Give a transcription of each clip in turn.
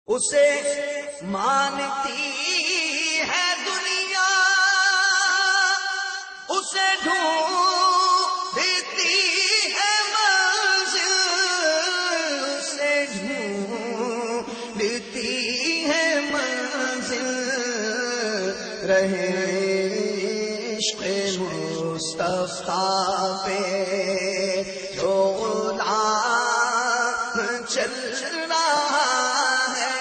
اسے مانتی ہے دنیا، اسے ڈھونڈتی ہے منزل، اسے ڈھونڈتی ہے منزل، رہے عشق مصطفیٰ پہ جو غلام چل رہا ہے۔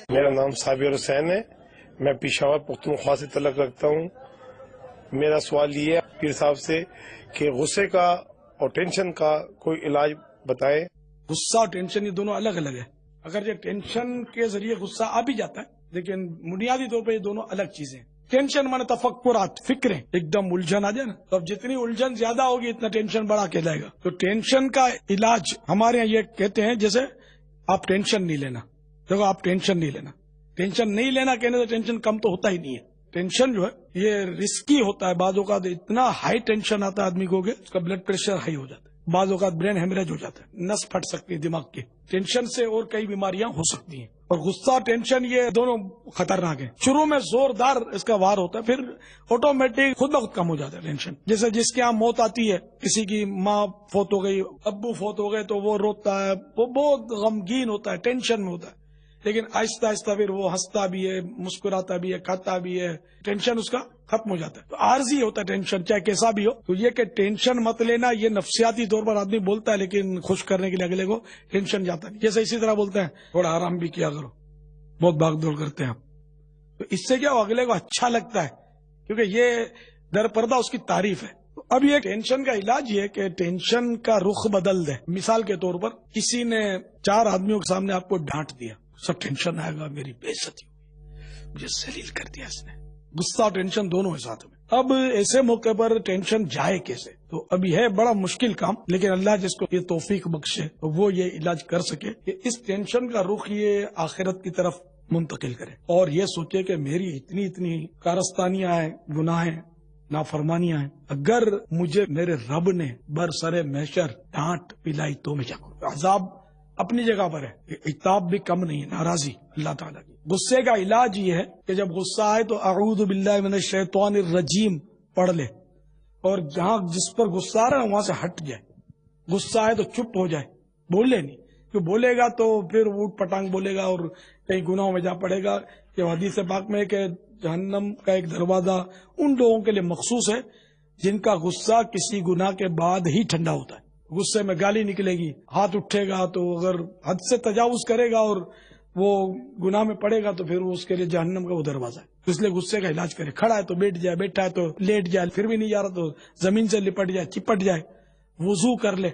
میرا نام صابر حسین ہے، میں پشاور پختونخوا سے تعلق رکھتا ہوں۔ میرا سوال یہ ہے پیر صاحب سے کہ غصے کا اور ٹینشن کا کوئی علاج بتائیں۔ غصہ اور ٹینشن یہ دونوں الگ الگ ہے۔ اگر یہ ٹینشن کے ذریعے غصہ آ بھی جاتا ہے لیکن بنیادی طور پہ یہ دونوں الگ چیزیں ہیں۔ ٹینشن مانے تفکرات، فکریں، ایک دم الجھن آ جائے نا، تو اب جتنی الجھن زیادہ ہوگی اتنا ٹینشن بڑا کہلائے گا۔ تو ٹینشن کا علاج ہمارے یہاں یہ کہتے ہیں جیسے آپ ٹینشن نہیں لینا۔ دیکھو آپ ٹینشن نہیں لینا، ٹینشن نہیں لینا کہنے سے ٹینشن کم تو ہوتا ہی نہیں ہے۔ ٹینشن جو ہے یہ رسکی ہوتا ہے، بعض اوقات اتنا ہائی ٹینشن آتا ہے آدمی کو کہ اس کا بلڈ پریشر ہائی ہو جاتا ہے، بعض اوقات برین ہیمریج ہو جاتا ہے، نس پھٹ سکتی ہے دماغ کی۔ ٹینشن سے اور کئی بیماریاں ہو سکتی ہیں، اور غصہ ٹینشن یہ دونوں خطرناک ہیں۔ شروع میں زوردار اس کا وار ہوتا ہے، پھر آٹومیٹک خود بخود کم ہو جاتا ہے ٹینشن۔ جیسے جس کے یہاں موت آتی ہے، کسی کی ماں فوت ہو گئی، ابو فوت ہو گئے، تو وہ روتا ہے، وہ بہت غمگین ہوتا ہے، ٹینشن میں ہوتا ہے، لیکن آہستہ آہستہ پھر وہ ہنستا بھی ہے، مسکراتا بھی ہے، کھاتا بھی ہے، ٹینشن اس کا ختم ہو جاتا ہے۔ تو عارضی ہوتا ہے ٹینشن، چاہے کیسا بھی ہو۔ تو یہ کہ ٹینشن مت لینا، یہ نفسیاتی طور پر آدمی بولتا ہے لیکن خوش کرنے کے لیے اگلے کو ٹینشن جاتا ہے۔ جیسے اسی طرح بولتے ہیں تھوڑا آرام بھی کیا کرو، بہت بھاگ دوڑ کرتے ہیں آپ، تو اس سے کیا اگلے کو اچھا لگتا ہے، کیونکہ یہ در پردہ اس کی تعریف ہے۔ تو اب یہ ٹینشن کا علاج یہ ہے کہ ٹینشن کا رخ بدل دے۔ مثال کے طور پر کسی نے 4 آدمیوں کے سامنے آپ کو ڈانٹ دیا، سب ٹینشن آئے گا، میری بے عزتی ہوئی، مجھے ذلیل کر دیا اس نے۔ غصہ اور ٹینشن دونوں ہے ساتھ میں۔ اب ایسے موقع پر ٹینشن جائے کیسے؟ تو اب یہ ہے بڑا مشکل کام، لیکن اللہ جس کو یہ توفیق بخشے تو وہ یہ علاج کر سکے کہ اس ٹینشن کا رخ یہ آخرت کی طرف منتقل کرے، اور یہ سوچے کہ میری اتنی کارستانیاں ہیں، گناہ ہیں، نافرمانیاں ہیں، اگر مجھے میرے رب نے برسر محشر ڈانٹ پلائی تو میں کیا کروں؟ عذاب اپنی جگہ پر ہے، عتاب بھی کم نہیں ہے، ناراضی اللہ تعالیٰ کی۔ غصے کا علاج یہ ہے کہ جب غصہ آئے تو اعوذ باللہ من الشیطان الرجیم پڑھ لے، اور جہاں جس پر غصہ آ رہا ہے وہاں سے ہٹ جائے۔ غصہ آئے تو چپ ہو جائے، بولے نہیں، کہ بولے گا تو پھر اوٹ پٹانگ بولے گا اور کئی گناہوں میں جا پڑے گا۔ یہ حدیث پاک میں ہے کہ جہنم کا ایک دروازہ ان لوگوں کے لیے مخصوص ہے جن کا غصہ کسی گناہ کے بعد ہی ٹھنڈا ہوتا ہے۔ غصے میں گالی نکلے گی، ہاتھ اٹھے گا، تو اگر حد سے تجاوز کرے گا اور وہ گناہ میں پڑے گا تو پھر اس کے لیے جہنم کا وہ دروازہ ہے۔ تو اس لیے غصے کا علاج کرے، کھڑا ہے تو بیٹھ جائے، بیٹھا ہے تو لیٹ جائے، پھر بھی نہیں جا رہا تو زمین سے لپٹ جائے، چپٹ جائے، وضو کر لے،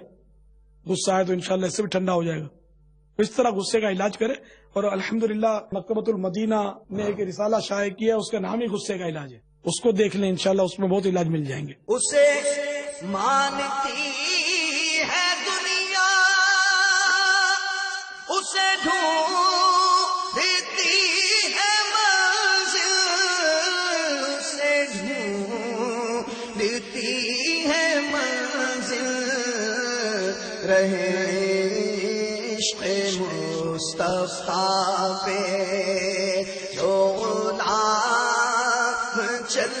غصہ آئے تو انشاءاللہ اس سے بھی ٹھنڈا ہو جائے گا۔ اس طرح غصے کا علاج کرے، اور الحمدللہ مکتبۃ المدینہ نے ایک رسالہ شائع کیا، اس کا نام ہی غصے کا علاج ہے، اس کو دیکھ لیں انشاءاللہ اس میں بہت علاج مل جائیں گے۔ اسے مانتی ہے دنیا، اسے ڈھونڈتی ہے منزل، اسے ڈھونڈتی ہے منزل، رہے عشق مصطفیٰ پہ جو غلام چل